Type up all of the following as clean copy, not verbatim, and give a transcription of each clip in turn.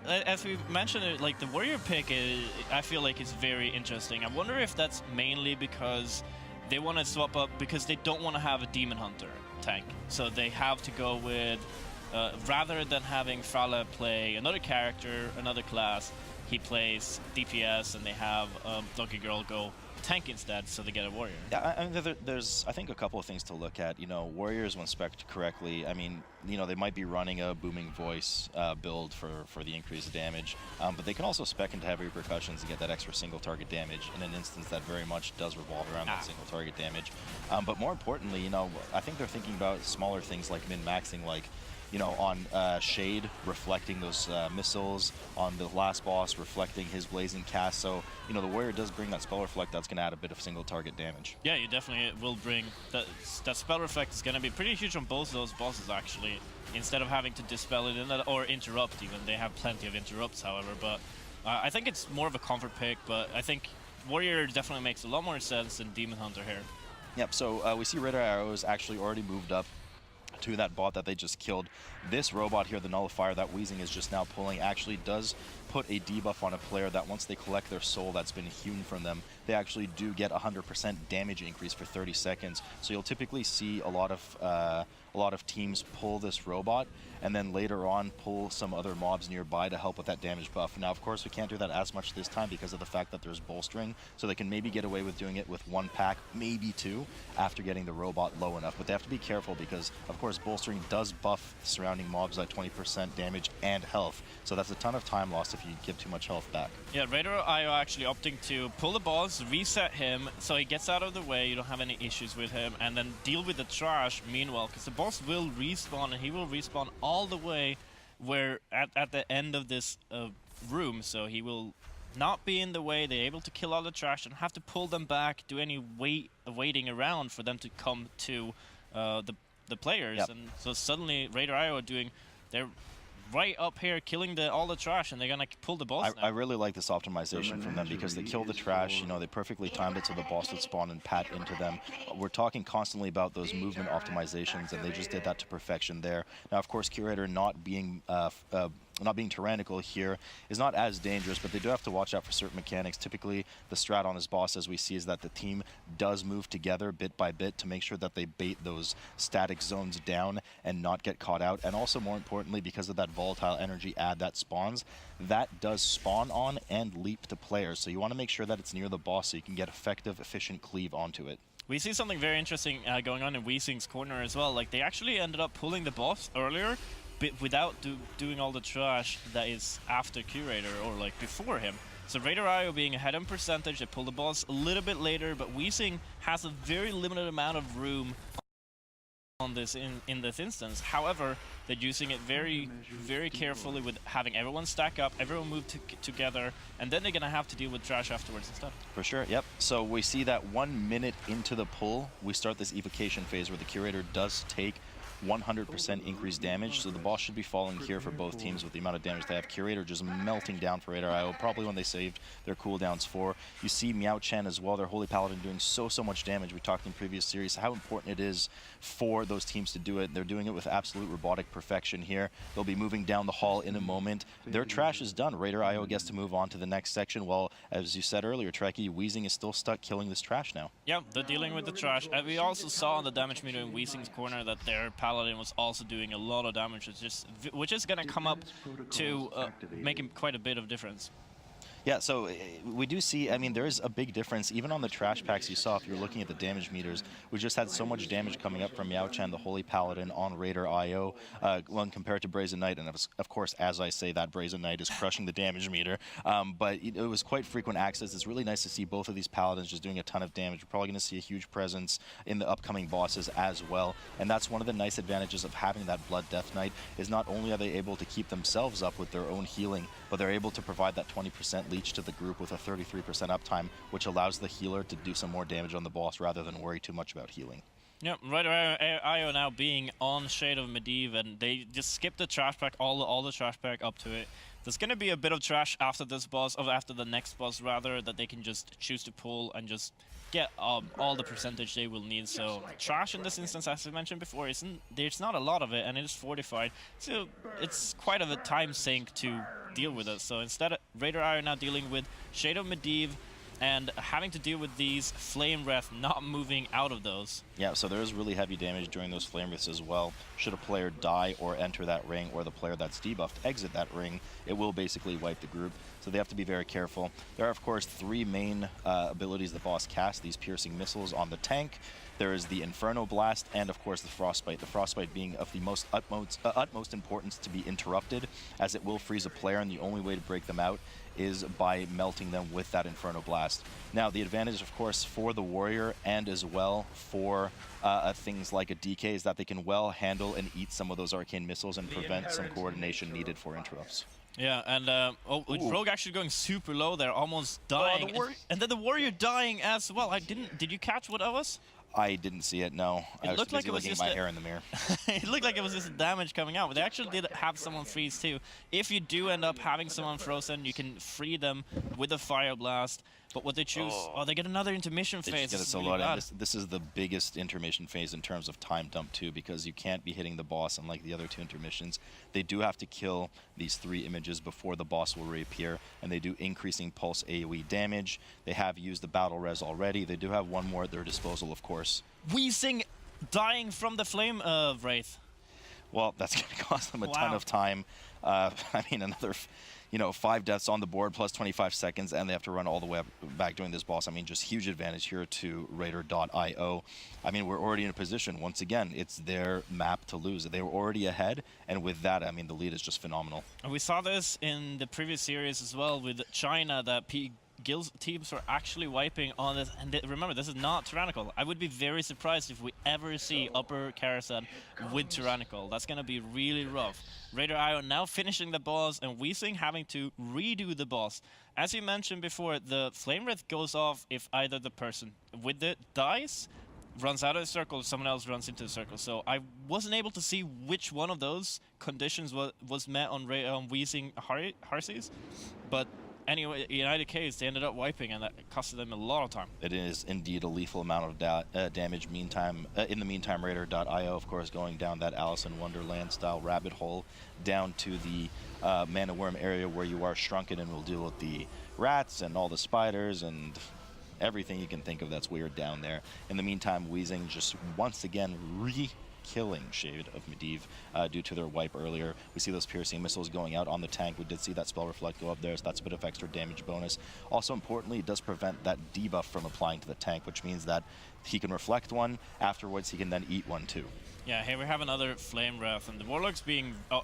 as we mentioned, like the warrior pick, I feel like is very interesting. I wonder if that's mainly because they want to swap up because they don't want to have a demon hunter tank, so they have to go with rather than having Frala play another character, another class, he plays DPS, and they have Donkey Girl go tank instead, so they get a warrior. Yeah, I mean, there's I think a couple of things to look at. You know, warriors when spec'd correctly, I mean, you know, they might be running a booming voice build for the increased damage, but they can also spec into heavy repercussions to get that extra single target damage in an instance that very much does revolve around that single target damage. But more importantly, you know, I think they're thinking about smaller things like min-maxing, like, you know, on Shade, reflecting those missiles, on the last boss, reflecting his blazing cast. So, you know, the warrior does bring that spell reflect that's going to add a bit of single target damage. Yeah, you definitely will bring that spell reflect is going to be pretty huge on both of those bosses, actually, instead of having to dispel it or interrupt even. They have plenty of interrupts, however, but I think it's more of a comfort pick, but I think warrior definitely makes a lot more sense than demon hunter here. Yep, so we see Raider Arrows actually already moved up to that bot that they just killed. This robot here, the Nullifier that Wheezing is just now pulling, actually does put a debuff on a player that once they collect their soul that's been hewn from them, they actually do get 100% damage increase for 30 seconds. So you'll typically see a lot of teams pull this robot and then later on pull some other mobs nearby to help with that damage buff. Now, of course, we can't do that as much this time because of the fact that there's bolstering, so they can maybe get away with doing it with one pack, maybe two, after getting the robot low enough. But they have to be careful because, of course, bolstering does buff surrounding mobs at 20% damage and health, so that's a ton of time lost if you give too much health back. Yeah, Raider IO actually opting to pull the boss, reset him, so he gets out of the way, you don't have any issues with him, and then deal with the trash meanwhile, because the boss will respawn, and he will respawn all the way where at the end of this room, so he will not be in the way. They're able to kill all the trash and have to pull them back, do any waiting around for them to come to the players. Yep. And so suddenly Raider IO are doing, they're right up here killing all the trash, and they're gonna pull the boss now. I really like this optimization from them because they kill the trash, you know, they perfectly timed it so the boss would spawn and pat into them. We're talking constantly about those movement optimizations, and they just did that to perfection there. Now, of course, Curator not being tyrannical here is not as dangerous, but they do have to watch out for certain mechanics. Typically, the strat on his boss, as we see, is that the team does move together bit by bit to make sure that they bait those static zones down and not get caught out. And also, more importantly, because of that volatile energy add that spawns, that does spawn on and leap to players. So you want to make sure that it's near the boss so you can get effective, efficient cleave onto it. We see something very interesting going on in Wheezing's corner as well. Like, they actually ended up pulling the boss earlier, without doing all the trash that is after Curator or like before him. So Raider IO being ahead in percentage, they pull the boss a little bit later, but Wheezing has a very limited amount of room on this in this instance. However, they're using it very, very carefully with having everyone stack up, everyone move together, and then they're gonna have to deal with trash afterwards and stuff. For sure, yep. So we see that 1 minute into the pull, we start this evocation phase where the Curator does take 100% increased damage, so the boss should be falling here for both teams with the amount of damage they have. Curator just melting down for Raider IO, probably when they saved their cooldowns for. You see Meow Chen as well, their Holy Paladin, doing so much damage. We talked in previous series how important it is for those teams to do it. They're doing it with absolute robotic perfection here. They'll be moving down the hall in a moment. Their trash is done. Raider IO gets to move on to the next section, while, as you said earlier, Trekkie, Wheezing is still stuck killing this trash now. Yeah, they're dealing with the trash. And we also saw on the damage meter in Wheezing's corner that their Paladin was also doing a lot of damage, which is going to come up to making quite a bit of difference. Yeah, so we do see, I mean, there is a big difference. Even on the trash packs you saw, if you're looking at the damage meters, we just had so much damage coming up from Meow Chen, the Holy Paladin, on Raider IO, when compared to Brazen Knight. And of course, as I say that, Brazen Knight is crushing the damage meter. But it was quite frequent access. It's really nice to see both of these Paladins just doing a ton of damage. We're probably going to see a huge presence in the upcoming bosses as well. And that's one of the nice advantages of having that Blood Death Knight, is not only are they able to keep themselves up with their own healing, but they're able to provide that 20% leech to the group with a 33% uptime, which allows the healer to do some more damage on the boss rather than worry too much about healing. Yep, right around IO now being on Shade of Medivh, and they just skip the trash pack, all the trash pack up to it. There's gonna be a bit of trash after this boss, or after the next boss rather, that they can just choose to pull and just get all the percentage they will need. So trash in this instance, as I mentioned before, there's not a lot of it, and it is fortified, so it's quite of a time sink to deal with it. So instead, Raider are now dealing with Shade of Medivh and having to deal with these Flame Wrath not moving out of those. Yeah, so there is really heavy damage during those Flame Wraiths as well. Should a player die or enter that ring, or the player that's debuffed exit that ring, it will basically wipe the group. So they have to be very careful. There are, of course, 3 main abilities the boss casts, these piercing missiles on the tank. There is the Inferno Blast, and of course the Frostbite. The Frostbite being of the utmost importance to be interrupted, as it will freeze a player, and the only way to break them out is by melting them with that Inferno Blast. Now, the advantage, of course, for the Warrior and as well for things like a DK is that they can well handle and eat some of those arcane missiles and prevent some coordination needed for interrupts. Yeah, and Rogue actually going super low there, almost dying. And then the Warrior dying as well. Did you catch what that was? I didn't see it, no. I was busy looking at my hair in the mirror. It looked like it was just damage coming out, but they actually did have someone freeze too. If you do end up having someone frozen, you can free them with a Fire Blast. But what they choose, they get another intermission phase. This is the biggest intermission phase in terms of time dump too, because you can't be hitting the boss unlike the other 2 intermissions. They do have to kill these 3 images before the boss will reappear, and they do increasing pulse AoE damage. They have used the battle res already. They do have 1 more at their disposal, of course. Wheezing dying from the Flame Wraith. Well, that's going to cost them a ton of time. I mean, another 5 deaths on the board plus 25 seconds, and they have to run all the way back doing this boss. I mean, just huge advantage here to Raider.io. I mean, we're already in a position. Once again, it's their map to lose. They were already ahead, and with that, I mean, the lead is just phenomenal. And we saw this in the previous series as well with China, that Guild teams are actually wiping on this. And remember, this is not Tyrannical. I would be very surprised if we ever see Upper Karazhan with Tyrannical. That's going to be really rough. Raider IO now finishing the boss, and Wheezing having to redo the boss. As you mentioned before, the Flame Wraith goes off if either the person with it dies, runs out of the circle, someone else runs into the circle. So I wasn't able to see which one of those conditions was met on Wheezing Harsies, but anyway, in either case, they ended up wiping, and that costed them a lot of time. It is indeed a lethal amount of damage. In the meantime, Raider.io, of course, going down that Alice in Wonderland-style rabbit hole down to the Mana Worm area where you are shrunken and will deal with the rats and all the spiders and everything you can think of that's weird down there. In the meantime, Wheezing just once again killing Shade of Medivh due to their wipe earlier. We see those piercing missiles going out on the tank. We did see that Spell Reflect go up there, so that's a bit of extra damage bonus. Also importantly, it does prevent that debuff from applying to the tank, which means that he can reflect one, afterwards he can then eat one too. Yeah, here we have another Flame Wrath, and the Warlocks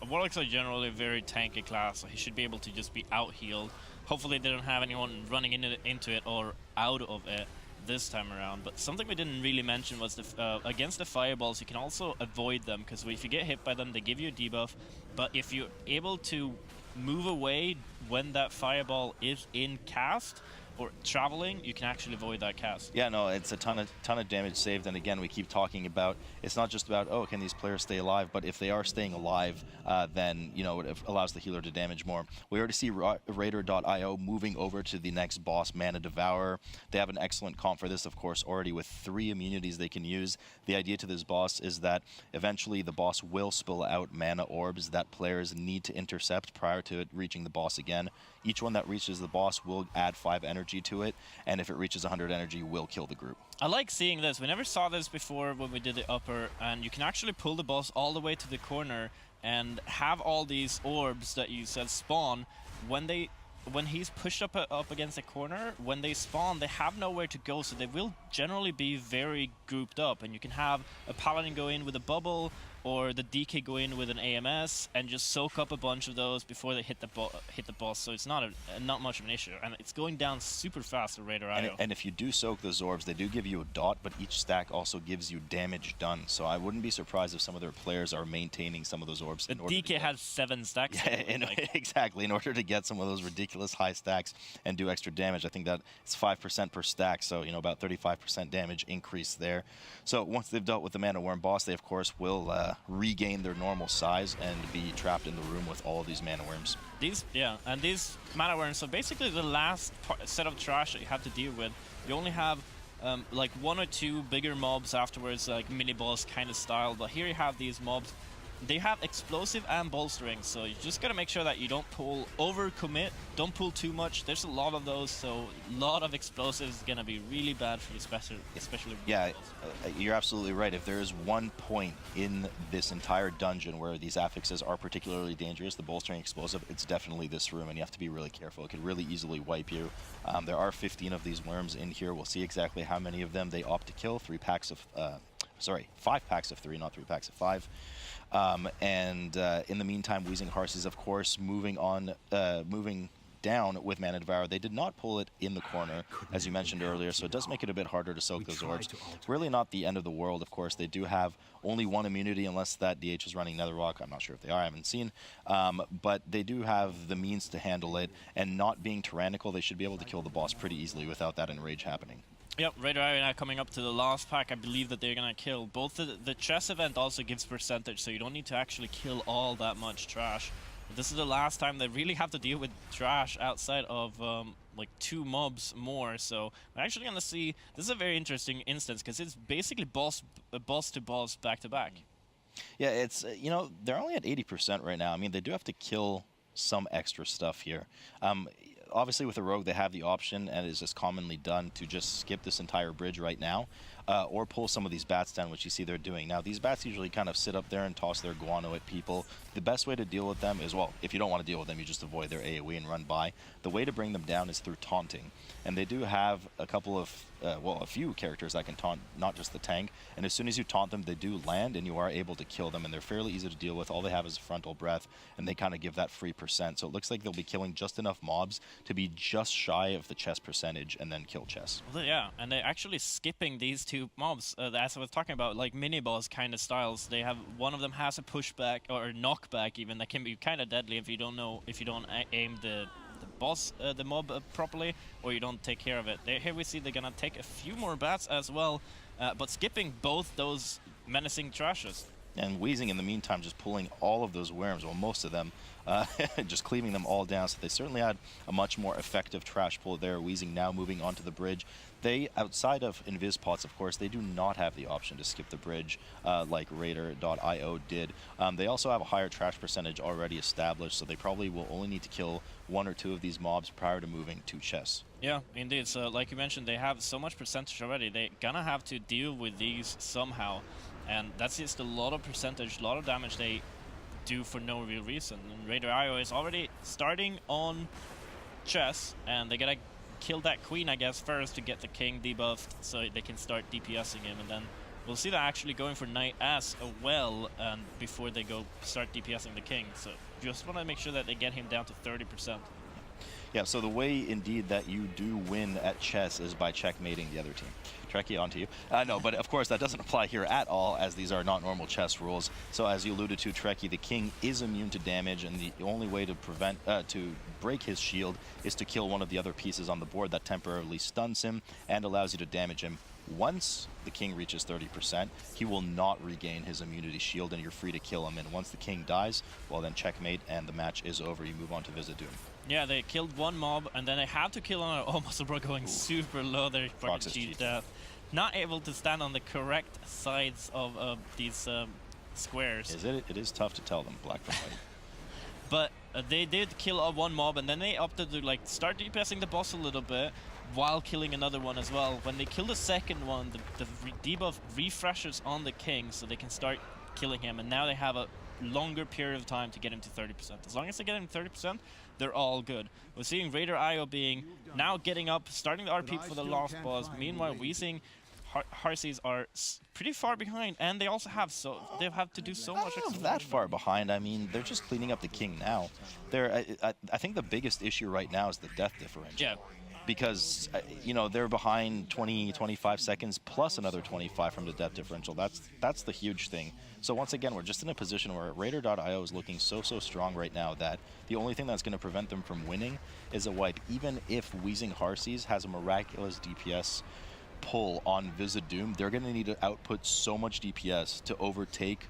Warlocks are generally a very tanky class, so he should be able to just be out-healed. Hopefully they don't have anyone running into it or out of it this time around. But something we didn't really mention was against the fireballs, you can also avoid them, because if you get hit by them, they give you a debuff. But if you're able to move away when that fireball is in cast or traveling, you can actually avoid that cast. Yeah, no, it's a ton of damage saved. And again, we keep talking about, it's not just about, oh, can these players stay alive, but if they are staying alive, then, you know, it allows the healer to damage more. We already see Raider.io moving over to the next boss, Mana Devourer. They have an excellent comp for this, of course, already with 3 immunities they can use. The idea to this boss is that eventually the boss will spill out mana orbs that players need to intercept prior to it reaching the boss again. Each one that reaches the boss will add 5 energy to it, and if it reaches 100 energy, will kill the group. I like seeing this. We never saw this before when we did the upper, and you can actually pull the boss all the way to the corner and have all these orbs that you said spawn. When he's pushed up against the corner, when they spawn, they have nowhere to go, so they will generally be very grouped up, and you can have a paladin go in with a bubble, or the DK go in with an AMS and just soak up a bunch of those before they hit the boss. So it's not much of an issue, and it's going down super fast with Raider IO. And if you do soak those orbs, they do give you a dot, but each stack also gives you damage done. So I wouldn't be surprised if some of their players are maintaining some of those orbs. The DK has 7 stacks. Yeah, exactly. In order to get some of those ridiculous high stacks and do extra damage, I think that it's 5% per stack, so about 35% damage increase there. So once they've dealt with the Mana Worm boss, they of course will regain their normal size and be trapped in the room with all of these Mana Worms. These Mana Worms, so basically the last set of trash that you have to deal with. You only have like 1 or 2 bigger mobs afterwards, like mini-boss kind of style, but here you have these mobs. They have explosive and bolstering, so you just gotta make sure that you don't overcommit, don't pull too much. There's a lot of those, so a lot of explosives is gonna be really bad for you, especially. Yeah, you're absolutely right. If there is one point in this entire dungeon where these affixes are particularly dangerous, the bolstering explosive, it's definitely this room, and you have to be really careful. It could really easily wipe you. There are 15 of these worms in here. We'll see exactly how many of them they opt to kill. 5 packs of 3, not 3 packs of 5. In the meantime, Wheezing Harsies, of course, moving down with Mana Devour. They did not pull it in the corner, as you mentioned earlier, so it does make it a bit harder to soak those orbs. It's really not the end of the world, of course. They do have only 1 immunity, unless that DH is running Netherrock. I'm not sure if they are, I haven't seen. But they do have the means to handle it, and not being tyrannical, they should be able to kill the boss pretty easily without that enrage happening. Yep, Raider IO now coming up to the last pack. I believe that they're going to kill. Both the chess event also gives percentage, so you don't need to actually kill all that much trash. But this is the last time they really have to deal with trash outside of like 2 mobs more. So we're actually going to see, this is a very interesting instance, because it's basically boss to boss back to back. Yeah, it's, they're only at 80% right now. I mean, they do have to kill some extra stuff here. Obviously, with a rogue, they have the option, and it is just commonly done, to just skip this entire bridge right now, or pull some of these bats down, which you see they're doing. Now, these bats usually kind of sit up there and toss their guano at people. The best way to deal with them is, well, if you don't want to deal with them, you just avoid their AoE and run by. The way to bring them down is through taunting. And they do have a couple of, a few characters that can taunt, not just the tank. And as soon as you taunt them, they do land, and you are able to kill them. And they're fairly easy to deal with. All they have is a frontal breath, and they kind of give that free percent. So it looks like they'll be killing just enough mobs to be just shy of the chess percentage, and then kill chess. Well, yeah, and they're actually skipping these 2 mobs. As I was talking about, like mini-boss kind of styles. They have, one of them has a pushback or a knockback even that can be kind of deadly if you don't aim the mob properly, or you don't take care of it. Here we see they're gonna take a few more bats as well, but skipping both those menacing trashes. And Wheezing, in the meantime, just pulling all of those worms, well, most of them, just cleaving them all down. So they certainly had a much more effective trash pull there. Wheezing now moving onto the bridge. They, outside of Invis Pots, of course, they do not have the option to skip the bridge like Raider.io did. They also have a higher trash percentage already established, so they probably will only need to kill 1 or 2 of these mobs prior to moving to chess. Yeah, indeed. So like you mentioned, they have so much percentage already. They're gonna have to deal with these somehow. And that's just a lot of percentage, a lot of damage they do for no real reason. And Raider IO is already starting on chess, and they gotta kill that queen, I guess, first to get the king debuffed, so they can start DPSing him. And then we'll see that actually going for knight as well, before they start DPSing the king. So just want to make sure that they get him down to 30%. Yeah, so the way, indeed, that you do win at chess is by checkmating the other team. Trekkie, onto you. No, but of course that doesn't apply here at all, as these are not normal chess rules. So as you alluded to, Trekkie, the king is immune to damage, and the only way to break his shield is to kill one of the other pieces on the board that temporarily stuns him and allows you to damage him. Once the king reaches 30%, he will not regain his immunity shield, and you're free to kill him. And once the king dies, well, then checkmate, and the match is over. You move on to Visit Doom. Yeah, they killed 1 mob, and then they have to kill another. Almost bro going super low there for cheat death. Not able to stand on the correct sides of these squares. It is tough to tell them, black and white. But they did kill 1 mob, and then they opted to like start DPSing the boss a little bit while killing another one as well. When they kill the second one, the debuff refreshes on the king, so they can start killing him, and now they have a longer period of time to get him to 30%. As long as they get him 30%, they're all good. We're seeing Raider IO being now getting up, starting the RP for the last boss. Meanwhile, Wheezing Harsies are pretty far behind, and they also have they have to do so much. Not that far behind. I mean, they're just cleaning up the king now. I think the biggest issue right now is the death differential. Yeah. Because, you know, they're behind 20, 25 seconds plus another 25 from the depth differential. That's the huge thing. So once again, we're just in a position where Raider.io is looking so strong right now that the only thing that's going to prevent them from winning is a wipe. Even if Wheezing Harsies has a miraculous DPS pull on Vizdoom, they're going to need to output so much DPS to overtake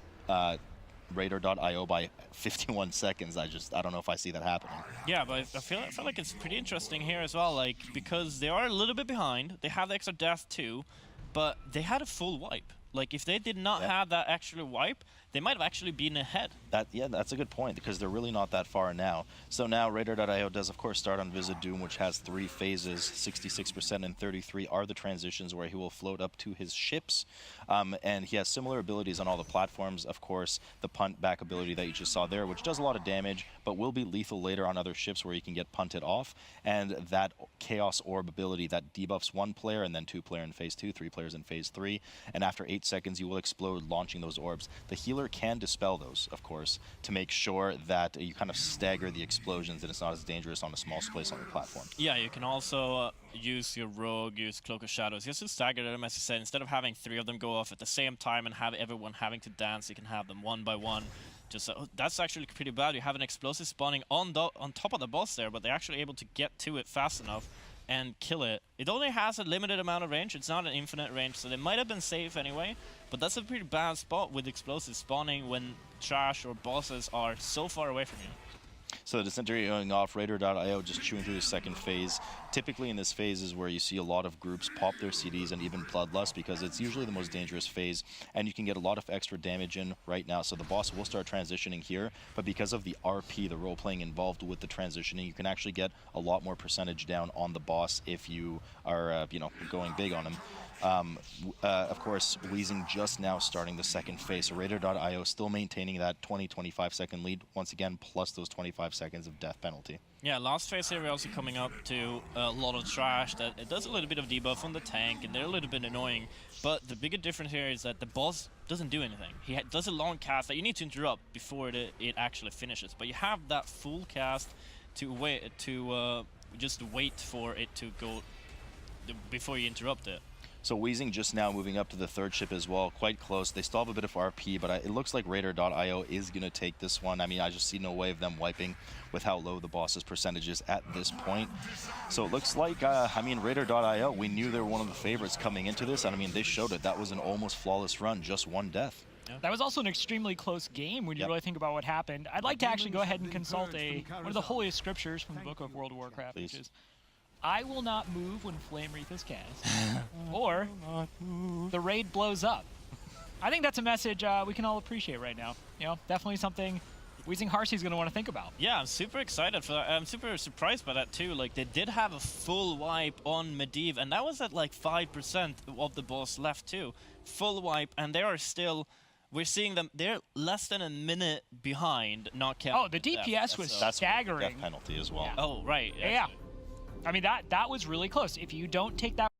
Raider.io by 51 seconds. I don't know if I see that happening. Yeah, but I feel like it's pretty interesting here as well, like, because they are a little bit behind. They have the extra death too, but they had a full wipe. Like, if they did not have that actual wipe, they might have actually been ahead. Yeah, that's a good point, because they're really not that far now. So now Raider.io does, of course, start on Vizdoom, which has 3 phases. 66% and 33 are the transitions where he will float up to his ships. And he has similar abilities on all the platforms. Of course, the punt back ability that you just saw there, which does a lot of damage, but will be lethal later on other ships where you can get punted off. And that Chaos Orb ability that debuffs 1 player and then 2 player in phase 2, 3 players in phase 3. And after 8 seconds, you will explode, launching those orbs. The healer can dispel those, of course, to make sure that you kind of stagger the explosions and it's not as dangerous on a small space on the platform. Yeah, you can also use your rogue, use Cloak of Shadows, just to stagger them, as I said. Instead of having 3 of them go off at the same time and have everyone having to dance, you can have them one by one. Just that's actually pretty bad. You have an explosive spawning on top of the boss there, but they're actually able to get to it fast enough and kill it. It only has a limited amount of range. It's not an infinite range, so they might have been safe anyway. But that's a pretty bad spot with explosives spawning when trash or bosses are so far away from you. So the Disintegrator going off, Raider.io just chewing through the second phase. Typically in this phase is where you see a lot of groups pop their CDs and even Bloodlust, because it's usually the most dangerous phase, and you can get a lot of extra damage in right now. So the boss will start transitioning here, but because of the RP, the role-playing involved with the transitioning, you can actually get a lot more percentage down on the boss if you are, you know, going big on him. Of course, Wheezing just now starting the second phase, so Raider.io still maintaining that 20-25 second lead, once again, plus those 25 seconds of death penalty. Yeah, last phase here we're also coming up to a lot of trash that it does a little bit of debuff on the tank, and they're a little bit annoying, but the bigger difference here is that the boss doesn't do anything. He does a long cast that you need to interrupt before it actually finishes, but you have that full cast to wait, just wait for it to go before you interrupt it. So Wheezing just now moving up to the 3rd ship as well, quite close. They still have a bit of RP, but it looks like Raider.io is going to take this one. I mean, I just see no way of them wiping with how low the boss's percentage is at this point. So it looks like, I mean, Raider.io, we knew they were one of the favorites coming into this, and I mean, they showed it. That was an almost flawless run, just 1 death. Yeah. That was also an extremely close game when you really think about what happened. I'd like to actually go ahead and consult one of the holiest scriptures from the book of World of Warcraft, Please. which is, I will not move when Flame Wreath is cast, or the raid blows up. I think that's a message we can all appreciate right now. You know, definitely something Wheezing Harsies is going to want to think about. Yeah, I'm super excited for that. I'm super surprised by that too. Like, they did have a full wipe on Medivh, and that was at like 5% of the boss left too. Full wipe, and they are still... We're seeing them, they're less than a minute behind, not counting. Oh, the DPS was staggering. Death penalty as well. Yeah. Oh, right. Yeah. I mean, that was really close. If you don't take that